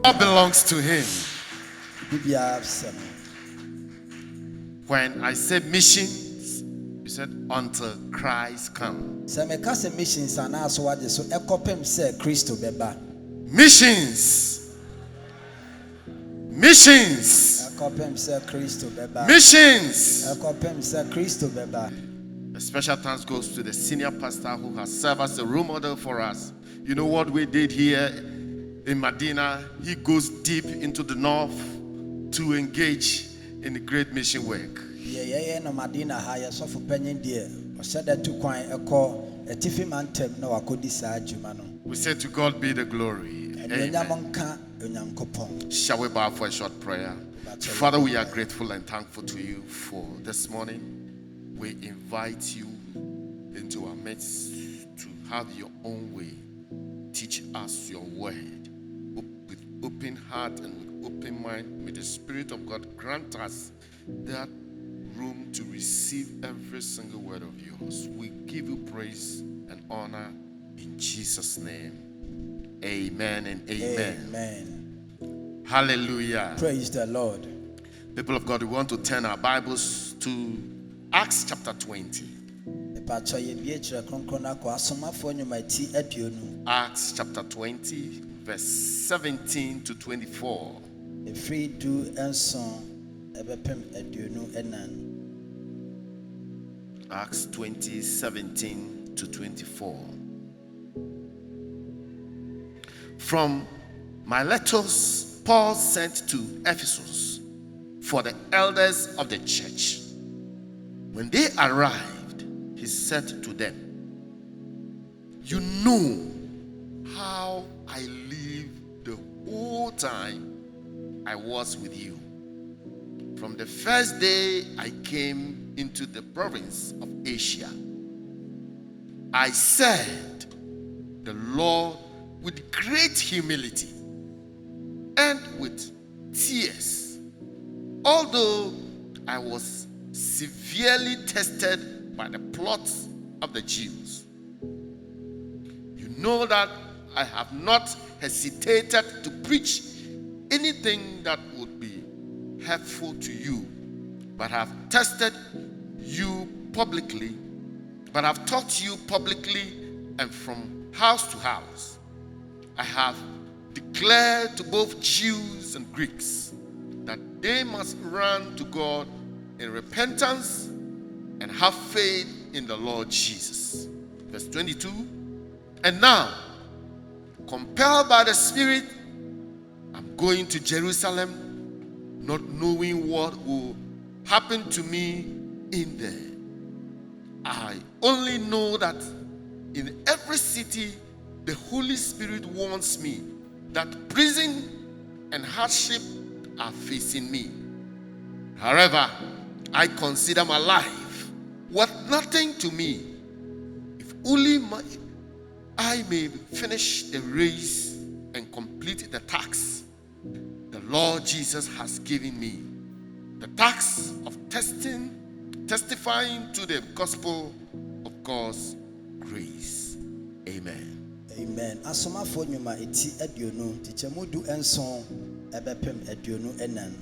All belongs to him. When I said missions, you said until Christ comes. Missions. Missions. Missions. A special thanks goes to the senior pastor who has served as a role model for us. You know what we did here in Medina? He goes deep into the north to engage in the great mission work. We say to God be the glory. Amen. Shall we bow for a short prayer? Father, we are grateful and thankful to you for this morning. We invite you into our midst to have your own way. Teach us your word with open heart and with open mind. May the Spirit of God grant us that room to receive every single word of yours. We give you praise and honor in Jesus' name. Amen and amen. Amen. Hallelujah. Praise the Lord. People of God, we want to turn our Bibles to Acts chapter 20. Acts chapter 20, verse 17 to 24. Acts 20, 17 to 24. From Miletus, Paul sent to Ephesus for the elders of the church. When they arrived, he said to them, "You know how I lived the whole time I was with you. From the first day I came into the province of Asia, I served the Lord with great humility and with tears, although I was severely tested by the plots of the Jews. You know that I have not hesitated to preach anything that would be helpful to you, but have tested you publicly, but have taught you publicly and from house to house. I have declared to both Jews and Greeks that they must run to God in repentance and have faith in the Lord Jesus." Verse 22. "And now, compelled by the Spirit, I'm going to Jerusalem, not knowing what will happen to me in there. I only know that in every city the Holy Spirit warns me that prison and hardship are facing me. However, I consider my life worth nothing to me, if only I may finish the race and complete the task the Lord Jesus has given me, the task of testifying to the gospel of God's grace." Amen. Amen. Asomafo nyuma eti aduonu tichemudu enson ebepem aduonu enan.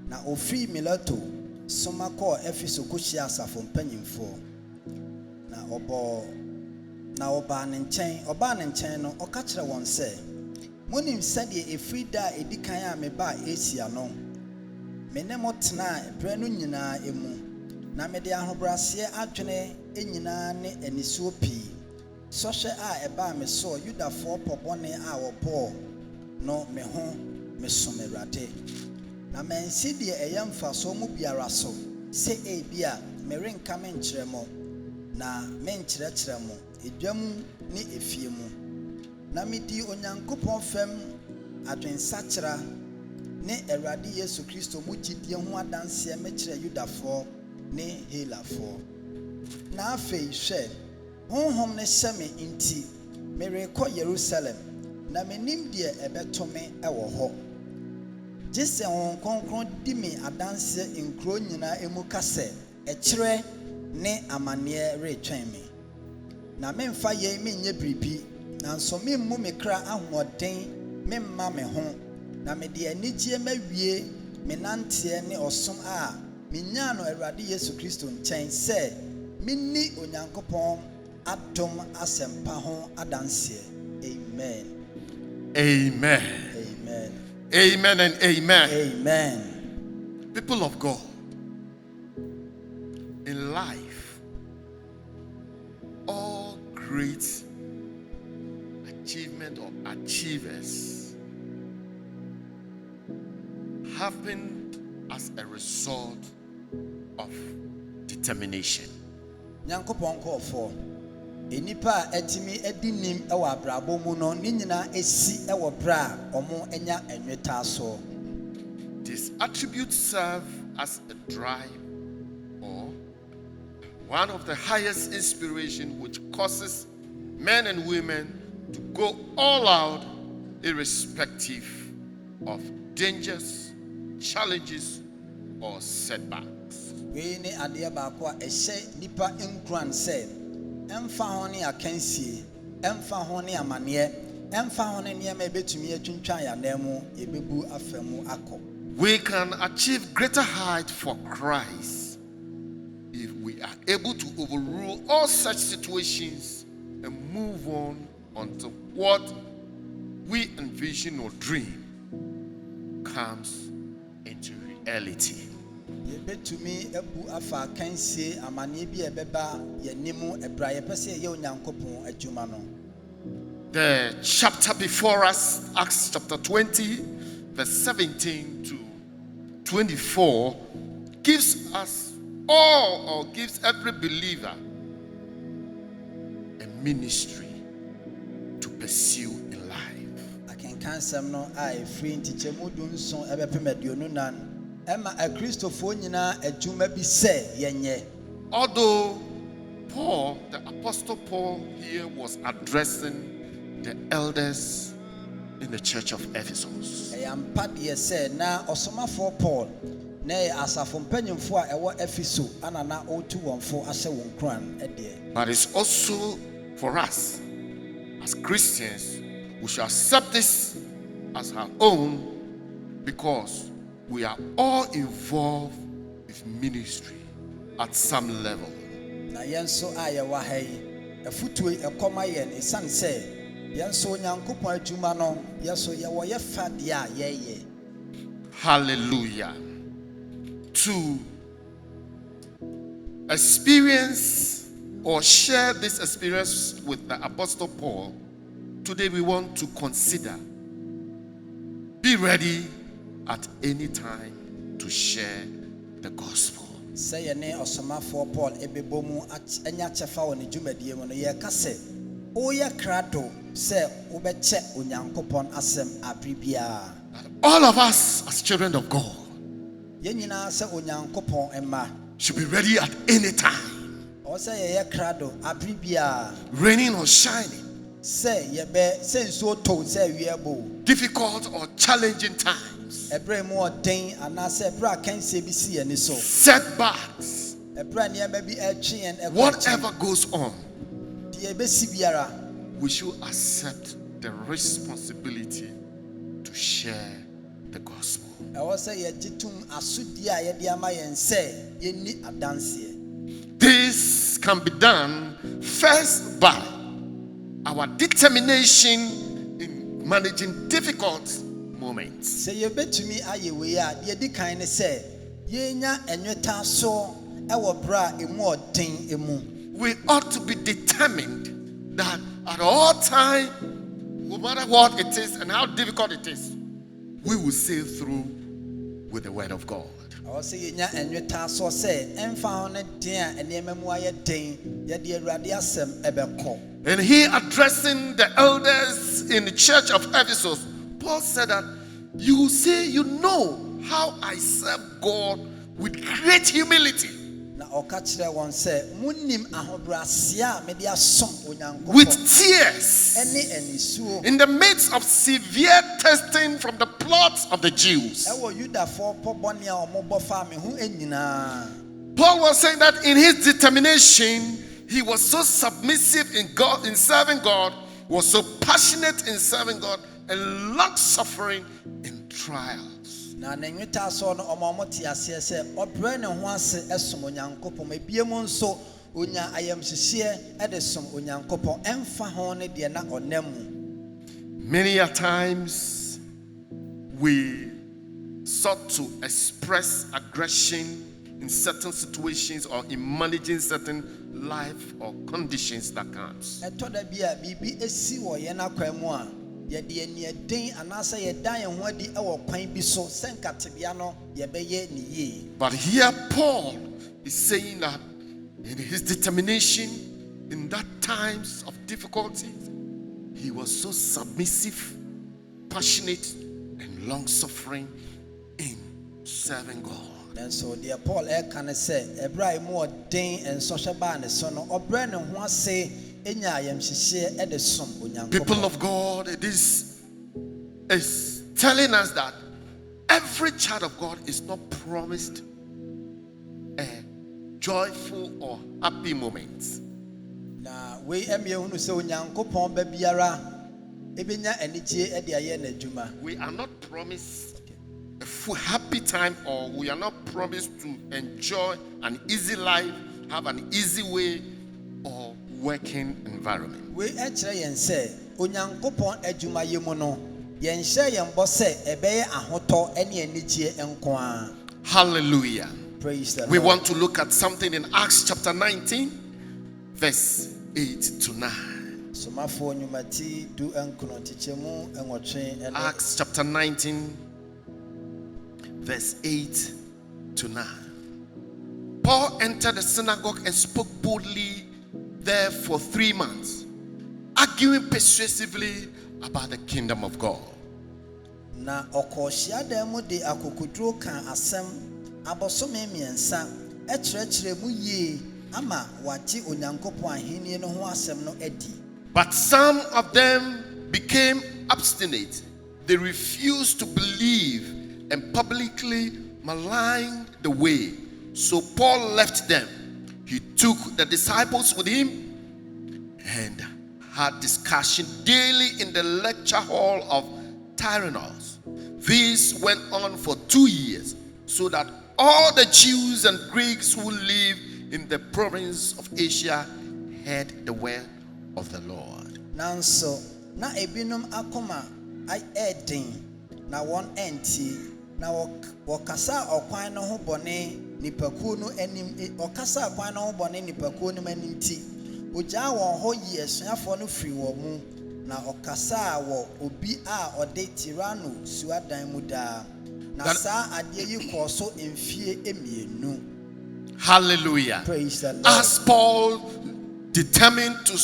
Na ofi Mileto soma ko Efeso kohyia asafo mpanyimfo. Na oba ne nkyɛn no ɔka kyerɛ wɔn sɛ, "Monim sɛdeɛ efrida edikan a meba Asia no, me ne mo tena brɛ no nyinaa emu, na me de ahobrɛaseɛ adwene nyinaa ne anisuo pii. Sɔhwɛ a ɛbaa me so Yudafoɔ pɔbɔne a wɔbɔɔ no me ho mesom Awurade. Na mansi deɛ ɛyɛ mfasoɔ mu biara so sɛ ebi a merenka menkyerɛ mo na menkyerɛkyerɛ mo edwam ne efie mu. Na medi Onyankopɔn fam adwensakyera ne Awurade Yesu Kristo mu gyidie ho adanseɛ mekyerɛ Yudafoɔ ne Helafoɔ. Na afei hwɛ, honhom ne hyɛ me nti merekɔ Yerusalem, na menim deɛ ɛbɛtɔ me ɛwɔ hɔ. Gye sɛ Honhom Kronkron di me adanseɛ nkuro nyinaa emu ka sɛ ɛkyerɛ ne amanneɛ retwɛn me. Na memfa yɛn menyɛ biribi, nanso memmu me kra ahoɔden memma me ho, na mede anigye mawie me nanteɛ ne ɔsom a menyaa no Awurade Yesu Kristo nkyɛn sɛ minni Onyankopɔn adom asɛmpa ho adanseɛ. Amen. Amen. Amen. Amen and amen. Amen. People of God, in life, all great achievement or achievers happened as a result of determination. Nyankopɔn kɔɔfoɔ enipa a ɛtumi edi nim ɛwɔ abrabɔ mu no ne nyinaa esi ɛwɔ bere a ɔmo anya ɛnweta so. These attributes serve as a drive or one of the highest inspiration which causes men and women to go all out irrespective of dangers, challenges, or setbacks. Wei ne adeɛ baako a ɛhyɛ nipa nkuran sɛ ɛmfa ho ne akansie, ɛmfa ho ne amaneɛ, ɛmfa ho ne nneɛma ebetumi atwintwan yanan mu ebebu afa mu akɔ. We can achieve greater height for Christ if we are able to overrule all such situations and move on until what we envision or dream comes into reality. Yebetumi ebu afa akansie amaneɛ bi ɛbɛba yɛnimu ɛbra yɛpɛ sɛ yɛyɛ Onyankopɔn adwuma no. The chapter before us, Acts chapter 20, verse 17 to 24, gives us all, or gives every believer, a ministry to pursue in life. Akenkan sɛm no a ɛfiri ntikyɛmu du nson ɛbɛpem aduonu nan ɛma akristofoɔ nyinaa adwuma bi sɛ yɛnyɛ. Although Paul, the Apostle Paul here was addressing the elders in the church of Ephesus. Ɛyɛ ampa deɛ sɛ na ɔsomafoɔ Paul na ɛyɛ asafo mpanyimfoɔ a ɛwɔ Efeso ana na ɔretu wɔn fo ahyɛ wɔn kuran ɛdeɛ. But it's also for us as Christians, we should accept this as our own because we are all involved with ministry at some level. Na yɛn nso a yɛwɔ ha yi afutuo yi ɛkɔma yɛn ɛsiane sɛ yɛn nso Onyankopɔn adwuma no yɛso yɛwɔ yɛ fa deɛ a yɛyɛ. Hallelujah. To experience or share this experience with the Apostle Paul, today we want to consider, be ready at any time to share the gospel. Sɛ yɛne ɔsomafoɔ Paul ɛbɛbɔ mu anya kyɛfa wɔ ne dwumadie mu no yɛka sɛ woyɛ krado sɛ wobɛkyɛ Onyankopɔn asɛm abere biara. All of us as children of God Yɛn nyinaa sɛ Onyankopɔn mma should be ready at any time, ɔwɔ sɛ yɛyɛ krado abere biara raining or shining, sɛ nsuo tɔ sɛ awia bo difficult or challenging times, ɛberɛ mu ɔden anaasɛ ɛberɛ a kansie bi si yɛn so setbacks, ɛberɛ a nneɛma bi ɛtwe yɛn ɛkɔ whatever goes on, deɛ ɛbɛsi biara we should accept the responsibility to share the gospel. ɛwɔ sɛ yɛgye tom asodie a yɛde ama yɛn sɛ yɛnni adanseɛ. This can be done first by our determination in managing difficult moments. Sɛ yɛbɛtumi ayɛ wei a deɛ di kan ne sɛ yɛnya ɛnweta so ɛwɔ berɛ a emu ɔden mu. We ought to be determined that at all time, no matter what it is and how difficult it is, we will sail through with the word of God. Ɛwɔ sɛ yɛnya ɛnweta so sɛ ɛmfa ho ne den a nneɛma mu ayɛ den yɛde Awurade asɛm ɛbɛkɔ. And he addressing the elders in the church of Ephesus, Paul said that you say you know how I serve God with great humility, Na ɔka kyerɛ wɔn sɛ munim ahobrɛaseɛ a mede asom with Onyankopɔn tears, ɛne anisuo in the midst of severe testing from the plots of the Jews. ɛwɔ Yudafoɔ pɔbɔne a ɔmobɔ faa me ho nyinaa. Paul was saying that in his determination, he was so submissive in God, in serving God, was so passionate in serving God, and long suffering in trials. Na nenwita so no omo te ase se obre ne ho ase esom onyankopon ebiem nso onya ayamhyehyɛ ede som onyankopon emfa ho ne de na onam. Many a times we sought to express aggression in certain situations or in managing certain life or conditions that comes. Etoda bia bibi esi wo ye na kwan mu a ye de anieden anasa ye dan ye ho adi e wo kwan bi so senkatebia no ye beye ni ye. But here Paul is saying that in his determination in that times of difficulty, he was so submissive, passionate, and long-suffering in serving God. And so dear Paul can say ebra mu den ensohwe ba ne so no obre ne ho ase enya ayamhyehye e de som onyankopon. People of God, this is telling us that every child of God is not promised a joyful or happy moment. Na we hunu se onyankopon ba biara ebenya anigye e de aye na adwuma. We are not promised a full happy time, or we are not promised to enjoy an easy life, have an easy way or working environment. We ekire yen se onyankopon adwuma ye mu no yen hye yen bo se ebeye ahoto ene anigye enko a. Hallelujah. Praise the Lord. We want to look at something in Acts chapter 19 verse 8 to 9. Somafo nyumati du enkono tichemu enwotwe ene. Acts chapter 19 verse 8 to 9. Paul entered the synagogue and spoke boldly there for 3 months, arguing persuasively about the kingdom of God. Na okohia da mu de akokuduro kan asem abosome miensa ekyerɛkyerɛ mu yie ama wagye onyankopɔn ahenni no ho asɛm no adi. But some of them became obstinate. They refused to believe and publicly maligned the way. So Paul left them. He took the disciples with him and had discussion daily in the lecture hall of Tyrannus. This went on for 2 years, so that all the Jews and Greeks who live in the province of Asia heard the word of the Lord. Nanso na ebinom akoma ai edin na won enti na wakasa okwan no ho bone nipakuo no anim okasa okwan no ho bone nipakuo no anim ti ogya won ho yi esuafo no firi wo mu na okasa wo obi a ode tirano suadan mu da na sa ade yi ko so emfie emienu. Hallelujah. Praise the Lord. As Paul determined to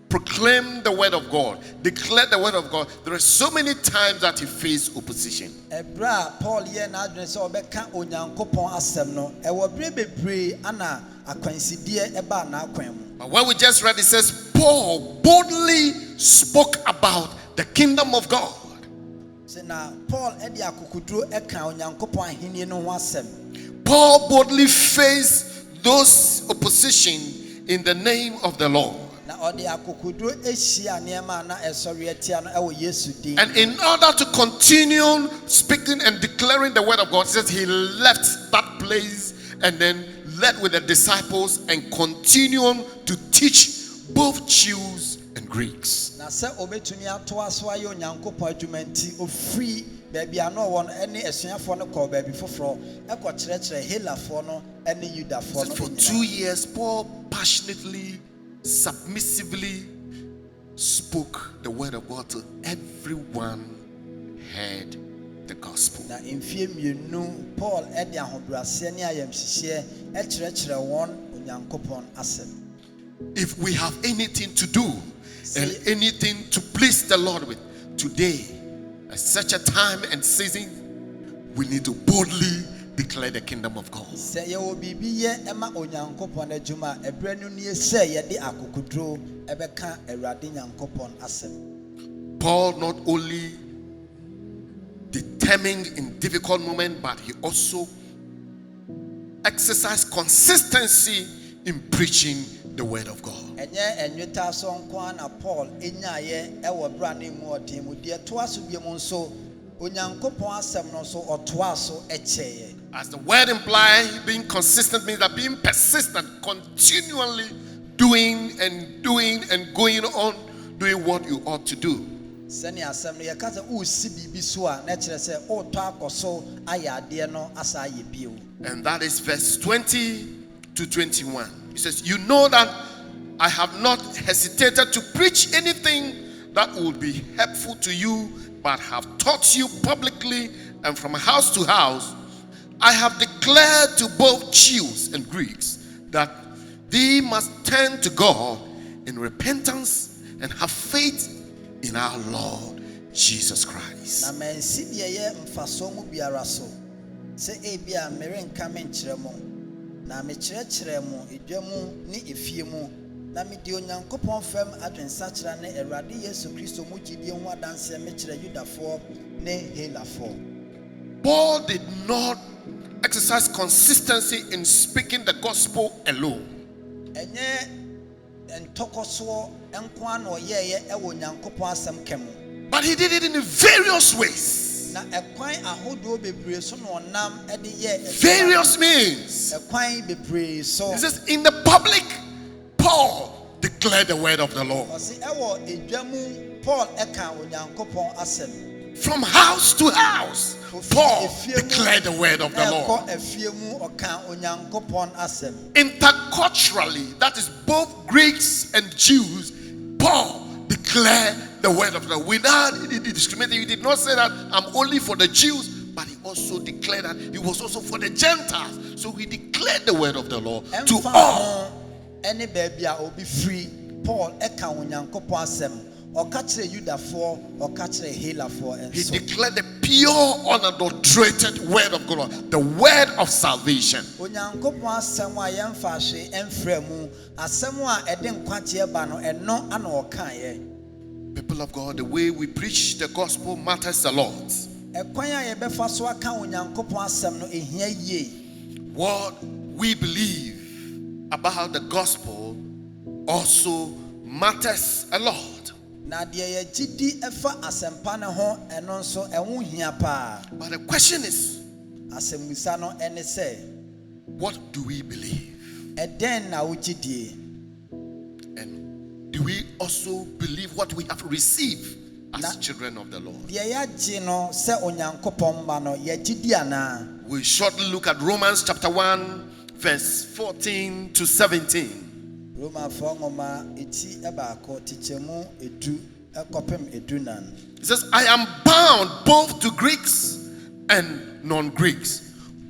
proclaim the word of God, declare the word of God, there are so many times that he faced opposition. Ebra Paul ye na adwene se obeka onyankopon asem no e wo bre bebre ana akwansidie eba na akwan mu. But when we just read, it says Paul boldly spoke about the kingdom of God. Se na Paul edi akokuduro eka onyankopon ahenni no ho asem. Paul boldly faced those opposition in the name of the Lord. Na odi akokuduro ehia niema na esori etia no e wo Yesu din. And in order to continue speaking and declaring the word of God, it says he left that place and then led with the disciples and continued to teach both Jews and Greeks. Na se obetumi ato aso aye onyankopon adwumanti ofri baby ano won ene esuafo no ko baby foforo e ko kyerɛkyerɛ helafo no ene yudafo no. For 2 years, Paul passionately, submissively spoke the word of God to everyone heard the gospel. Na emfie mienu Paul ede ahobrase ne ayamhyehyɛ e kyerɛkyerɛ won onyankopon asem. If we have anything to do and anything to please the Lord with today, at such a time and season, we need to boldly declare the kingdom of God. Se ye wo bibi ye ema onyankopon adwuma ebre nu ne se ye de akokudro ebeka Awurade nyankopon asem. Paul not only determined in difficult moments, but he also exercised consistency in preaching the word of God. Enye enweta so nko na Paul enyaye e wo bra ne mu odin mu de to aso biem nso onyankopɔn asɛm no so ɔtoa so ɛkyɛɛ. As the word implies, being consistent means that being persistent, continually doing and going on doing what you ought to do. Sɛnea asɛm no yɛka sɛ wosi biribi so a na kyerɛ sɛ wotɔ akɔ so ayɛ adeɛ no asa ayɛ bio. And that is verse 20 to 21. He says, you know that I have not hesitated to preach anything that would be helpful to you, but have taught you publicly and from house to house. I have declared to both Jews and Greeks that they must turn to God in repentance and have faith in our Lord Jesus Christ. Na mansi deɛ yɛ mfaso mu biara so sɛ ebia merenka menkyerɛ mo na mekyerɛkyerɛ mo edwa mu ne efie mu na mede onyankopɔn fam adwensakyera ne Awurade Yesu Kristo mu gyidie ho adanse mekyerɛ Yudafoɔ ne Helafoɔ. Paul did not exercise consistency in speaking the gospel alone. Ɛnyɛ ntɔkɔsoɔ nko a na ɔyɛɛyɛ ɛwɔ onyankopɔn asɛm ka mu. But he did it in various ways. Na ɛkwan ahodoɔ bebree so na ɔnam ɛde yɛ Various means. ɛkwan bebree so. He says, in the public, Paul declared the word of the Lord. Ɔsi ɛwɔ edwa mu Paul ɛka onyankopɔn asɛm. From house to house, Paul declared the word of the Lord. Ɛkɔ efie mu ɔka onyankopɔn asɛm. Interculturally, that is both Greeks and Jews, Paul declared the word of the Lord. Without discriminating, he did not say that I'm only for the Jews, but he also declared that he was also for the Gentiles. So he declared the word of the Lord to all. Any baby a obi free Paul ɛka onyankopɔn asɛm. Ɔka kyerɛ Yudafoɔ, ɔka kyerɛ Helafoɔ He nso. declared the pure, unadulterated word of God, the word of salvation. Onyankopɔn asɛm a yɛmfa hwee ɛmfrɛ mu, asɛm a ɛde nkwagyeɛ ba no ɛno ana ɔkaeɛ. People of God, the way we preach the gospel matters a lot. Ɛkwan a yɛbɛfa so aka onyankopɔn asɛm no ehia yie. What we believe about the gospel also matters a lot. Na deɛ yɛgyidi ɛfa asɛmpa ne ho ɛno nso ɛho hia paa. But the question is, Asɛmmusa no ɛne sɛ, what do we believe? ɛdɛn na wogyidie? And do we also believe what we have received as children of the Lord? Deɛ yɛagye no sɛ onyankopɔn mma no yɛgyidi anaa? We shortly look at Romans chapter 1, verse 14 to 17. Romafoɔ nwoma eti ɛbaako tikyɛmu edu ɛkɔpem edunan. It says, I am bound both to Greeks and non-Greeks,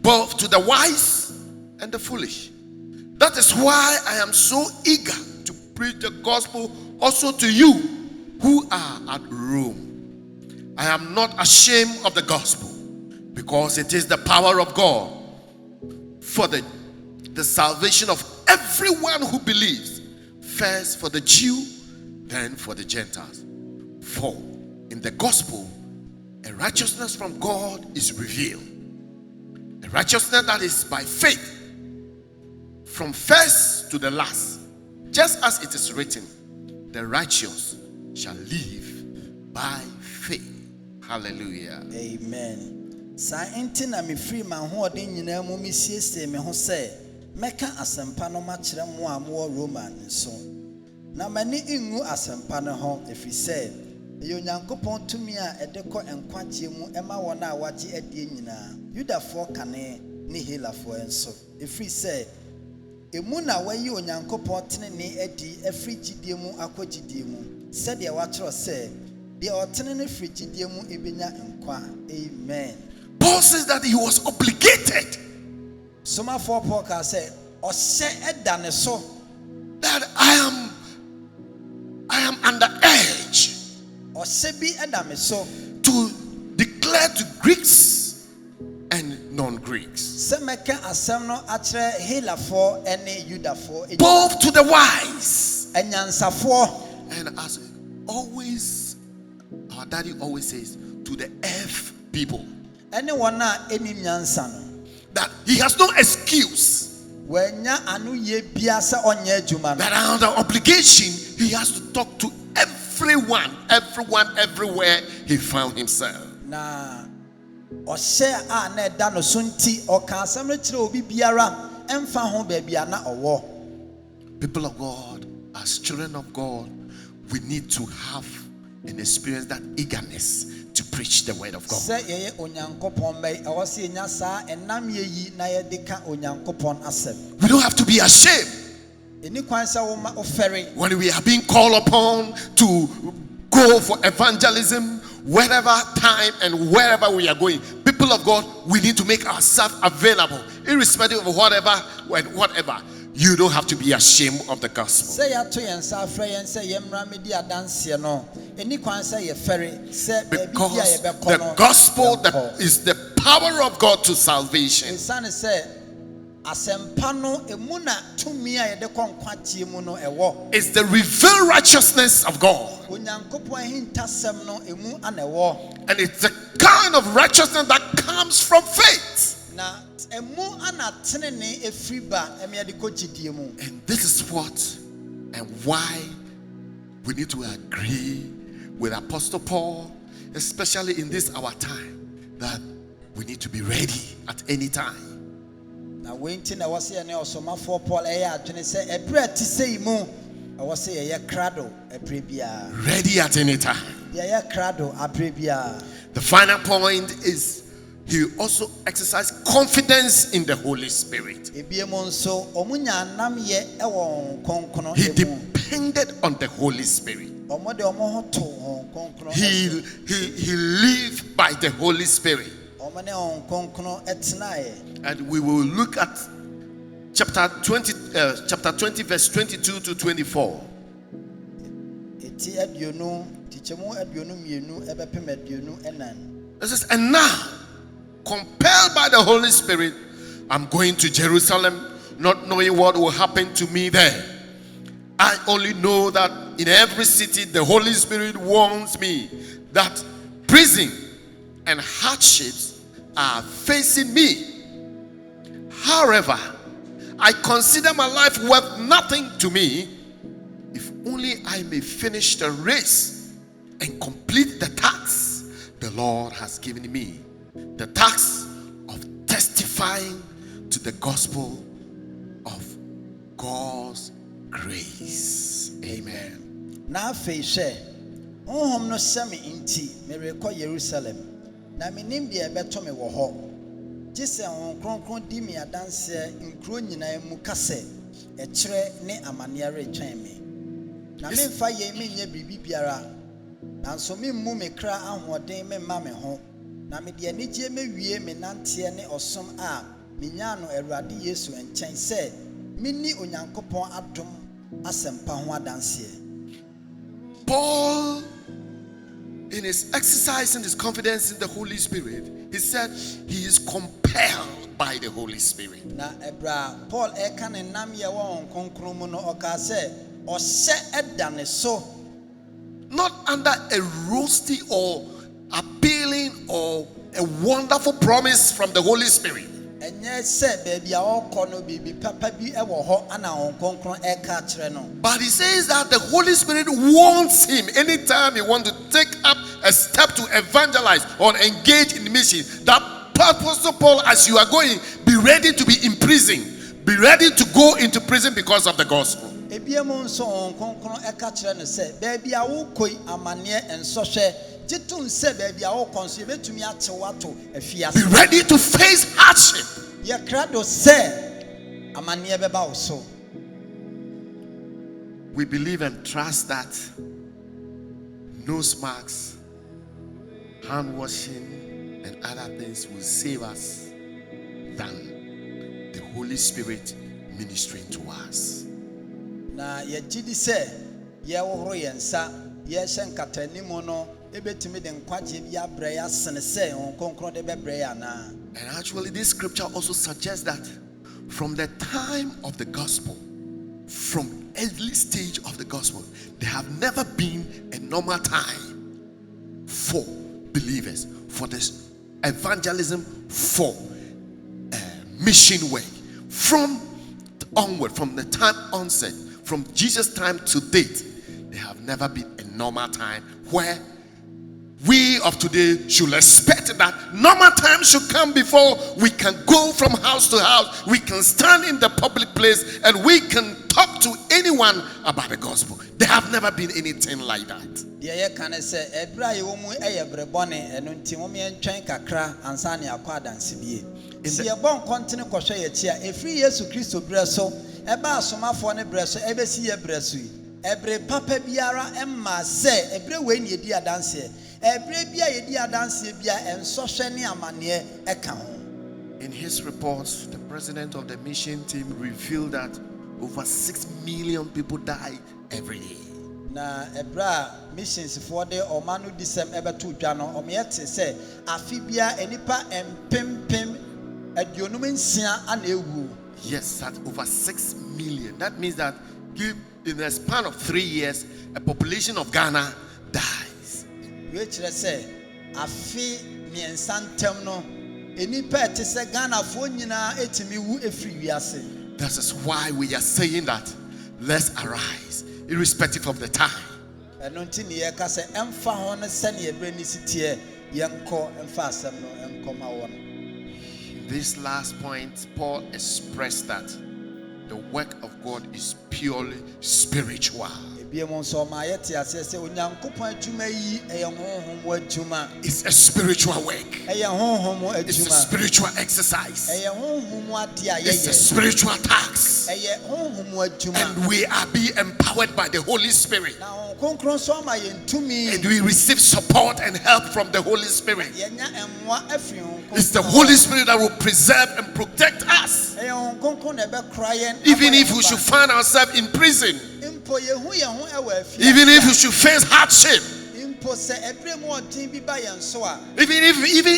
both to the wise and the foolish. That is why I am so eager to preach the gospel also to you who are at Rome. I am not ashamed of the gospel, because it is the power of God for the salvation of everyone who believes, first for the Jew, then for the Gentiles. For in the gospel, a righteousness from God is revealed, a righteousness that is by faith, from first to the last, just as it is written, the righteous shall live by faith. Hallelujah. Amen. Saa enti na mefiri m'ahoɔden nyinaa mu mesiesie me ho sɛ mɛka asɛmpa no makyerɛ mo a mowɔ Roma nso. Na m'ani ngu asɛmpa no ho ɛfiri sɛ ɛyɛ Onyankopɔn tumi a ɛde kɔ nkwagyeɛ mu ɛma wɔn a wɔagye adie nyinaa, Yudafoɔ kane ne Helafoɔ nso. Ɛfiri sɛ emu na wɔayi Onyankopɔn tenene adi afiri gyidie mu akɔ gyidie mu, sɛdeɛ wɔakyerɛ sɛ deɛ ɔtene ne firi gyidie mu ebenya nkwa. Amen. Paul says that he was obligated, Somafoɔ Paul ka sɛ ɔhyɛ ɛda ne so that I am under urge ɔhyɛ bi ɛda me so to declare to Greeks and non-Greeks, sɛ mɛka asɛm no akyerɛ Helafoɔ ɛne Yudafoɔ, both to the wise. anyansafoɔ, And as always, our daddy always says, to the F people, ɛne wɔn a ɛnim nyansa no. that he has no excuse, Wɔanya anoyie bia sɛ ɔnyɛ adwuma no. that under obligation he has to talk to everyone, everywhere he found himself. na ɔhyɛ a na ɛda no so nti ɔka asɛm no kyerɛ obi biara ɛmfa ho baabi a na ɔwɔ. People of God, as children of God, we need to have and experience that eagerness to preach the word of God. Sɛ yɛyɛ Onyankopɔn mma ɛwɔ sɛ yɛnya saa ɛnam yɛyi na yɛde ka Onyankopɔn asɛm. We don't have to be ashamed Ɛni kwan sɛ wofɛre when we are being called upon to go for evangelism, wherever time and wherever we are going. People of God, we need to make ourselves available, irrespective of whatever. You don't have to be ashamed of the gospel. Sɛ yɛato yɛn nsa afrɛ yɛn sɛ yɛmmra medi adanseɛ no ɛni kwan sɛ yɛfɛre sɛ baabi bi a Because yɛbɛkɔ the no gospel yɛnkɔ. is the power of God to salvation. Ɛsiane sɛ asɛmpa no emu na tumi a yɛde kɔ nkwagyeɛ mu no ɛwɔ. It's the revealed righteousness of God. Onyankopɔn ahintasɛm no emu ana ɛwɔ. And it's the kind of righteousness that comes from faith. Na emu ana tenene efiri ba ɛmi yɛde kɔ gyidie mu. And this is what and why we need to agree with Apostle Paul, especially in this our time, that we need to be ready at any time. Na wenti na ɛwɔ sɛ yɛne ɔsomafoɔ Paul ɛyɛ adwene sɛ ɛberɛ a ɛte sɛ yi mu ɛwɔ sɛ yɛyɛ krado ɛberɛ biara. Ready at any time. Yɛyɛ krado aberɛ biara. The final point is he also exercised confidence in the Holy Spirit. Ebiemu nso ɔmo nya anamyɛ ɛwɔ nkronkron He emu. depended on the Holy Spirit. Ɔmo de ɔmo ho to nkronkron. He lived by the Holy Spirit. Ɔmo ne nkronkron ɛtenaeɛ. And we will look at chapter 20 verse 22 to 24. Eti aduonu tikyɛmu aduonu mmienu ɛbɛpem aduonu ɛnan. It says, and now, compelled by the Holy Spirit, I'm going to Jerusalem, not knowing what will happen to me there. I only know that in every city the Holy Spirit warns me that prison and hardships are facing me. However, I consider my life worth nothing to me if only I may finish the race and complete the task the Lord has given me, the task of testifying to the gospel of God's grace. Amen. Na afei hwɛ honhom no hyɛ me nti merekɔ Yerusalem na menim deɛ ɛbɛtɔ me wɔ hɔ. Gye sɛ Honhom Kronkron di me adanseɛ nkuro nyinaa mu ka sɛ ɛkyerɛ ne amanneɛ retwɛn me. Na memfa yɛn menyɛ biribi biara, nanso memmu me kra ahoɔden memma me ho, na mede anigye mewie me nanteɛ ne ɔsom a menyaa no Awurade Yesu nkyɛn sɛ menni Onyankopɔn adom asɛmpa ho adanseɛ. Paul, in his exercising his confidence in the Holy Spirit, he said he is compelled by the Holy Spirit. Na ebra Paul eka ne nam ye won konkron mu no oka se ɔhyɛ ɛda ne so, Not under a rusty or appealing or a wonderful promise from the Holy Spirit. enye se baabi a ɔkɔ no bibi papa bi ɛwɔ hɔ ana wɔn konkron ɛka kyerɛ no. But he says that the Holy Spirit wants him anytime he wants to take up a step to evangelize or engage in mission. That Apostle Paul, as you are going, be ready to be in prison. Be ready to go into prison because of the gospel. Ebiemu nso wɔn konkron ɛka kyerɛ no sɛ baabi a wokɔ amanneɛ nsɔhwɛ gyetum sɛ baabi a wokɔ nso yɛbɛtumi akyew ato afiase. Be ready to face hardship. Yɛkra do sɛ amanneɛ bɛba wo so. We believe and trust that nose marks, hand washing, and other things will save us than the Holy Spirit ministering to us. Na yɛgye di sɛ yɛworo yɛn nsa yɛhyɛ nkatanimu no ebetumi de nkwagye bi abrɛ yɛ asene sɛ wɔn konkron de bɛbrɛ yɛ anaa. And actually, this scripture also suggests that from the time of the gospel, from early stage of the gospel, there have never been a normal time for believers, for this evangelism, for mission work. From the time onset, from Jesus' time to date, there have never been a normal time where we we of today should expect that normal times should come before we can go from house to house, we can stand in the public place, and we can talk to anyone about the gospel. There have never been anything like that. Every papa biara emma say every way ni edi adanse every bia yedi adanse bia ensohwe ne amane eka ho. In his reports, the president of the mission team revealed that over 6 million people die every day. Na ebra missions for the omanu disem ebeto dwa no omyete say afi bia enipa empempem aduonum nsia ana ewu. Yes, that over 6 million. That means that in the span of 3 years, a population of Ghana dies. Which say afi miensantem no enipa ete se Ghana fo nyina etimi wu efri wiase. That is why we are saying that let's arise, irrespective of the time. Enonti ne ye ka se emfa ho ne se ne ebre ni sitie yenko emfa asem no enkoma wo no. This last point, Paul expressed that the work of God is purely spiritual. It's a spiritual work. It's a spiritual exercise. It's a spiritual task. And we are being empowered by the Holy Spirit. And we receive support and help from the Holy Spirit. It's the Holy Spirit that will preserve and protect us. Even if we should find ourselves in prison, even if we should face hardship, even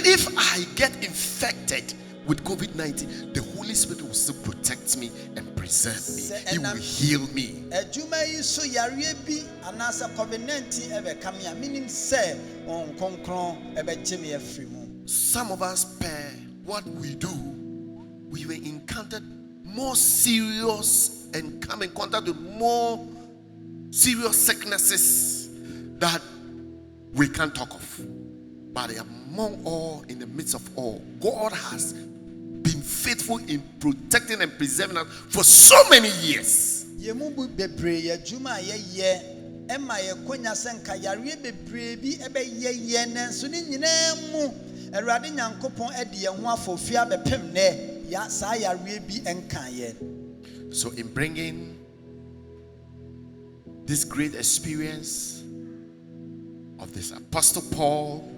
if I get infected with COVID-19, the Holy Spirit will still protect me and preserve me. He will heal me. Some of us, per what we do, we were encountered more serious and come in contact with more serious sicknesses that we can't talk of. But among all, in the midst of all, God has been faithful in protecting and preserving us for so many years. So in bringing this great experience of this Apostle Paul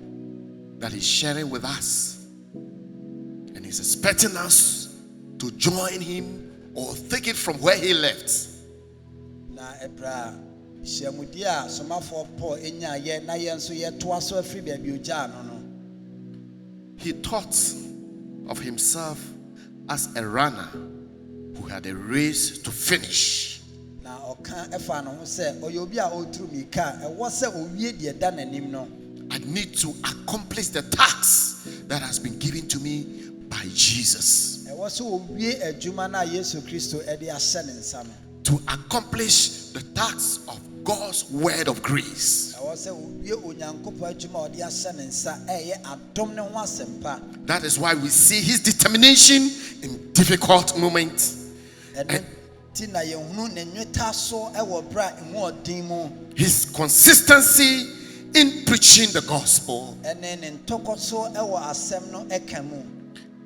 that he's sharing with us, and he's expecting us to join him or take it from where he left. He thought of himself as a runner who had a race to finish. I need to accomplish the task that has been given to me by Jesus. To accomplish the task of God's word of grace. That is why we see his determination in difficult moments. His consistency in preaching the gospel.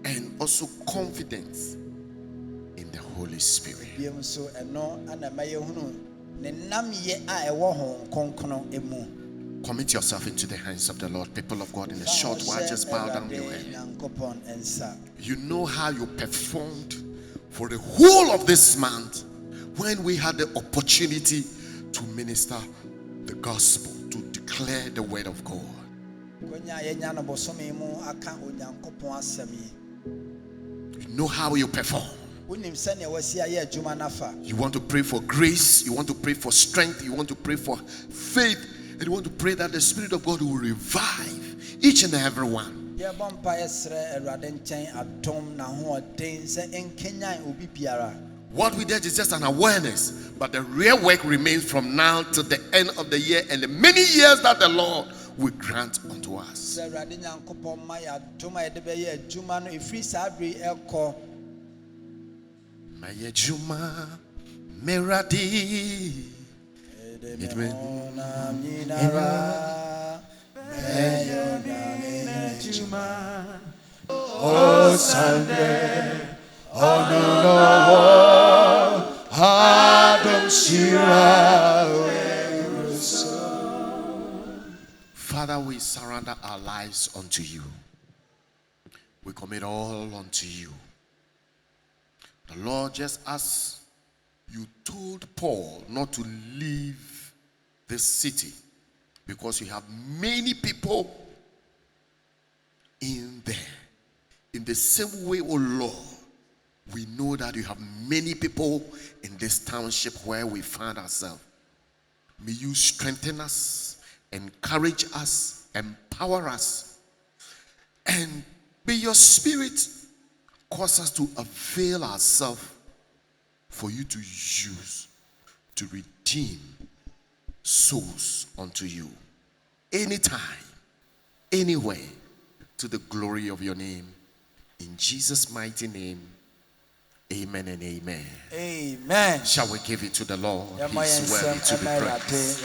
And also confidence in the Holy Spirit. Commit yourself into the hands of the Lord. People of God, in a short while, just bow down your head. You know how you performed for the whole of this month when we had the opportunity to minister the gospel, to declare the word of God. You know how you perform. You want to pray for grace, you want to pray for strength, you want to pray for faith, and you want to pray that the Spirit of God will revive each and every one. What we did is just an awareness, but the real work remains from now to the end of the year and the many years that the Lord will grant unto us. sɛ Awurade Nyankopɔn ma yɛ adom a yɛde bɛyɛ adwuma no ɛfiri saa bere yi ɛkɔ. Maya Juma Meradi. Ɛde me honam nyinara, mɛyɛ Onyame adwuma. Oh Sunday, oh no, Adam Shira. Father, we surrender our lives unto you. We commit all unto you. The Lord, just as you told Paul not to leave this city because you have many people in there. In the same way, oh Lord, we know that you have many people in this township where we find ourselves. May you strengthen us, encourage us, empower us, and may your spirit cause us to avail ourselves for you to use to redeem souls unto you. Anytime, anywhere, to the glory of your name. In Jesus' mighty name, amen and amen. Amen. Shall we give it to the Lord? He's worthy to be praised.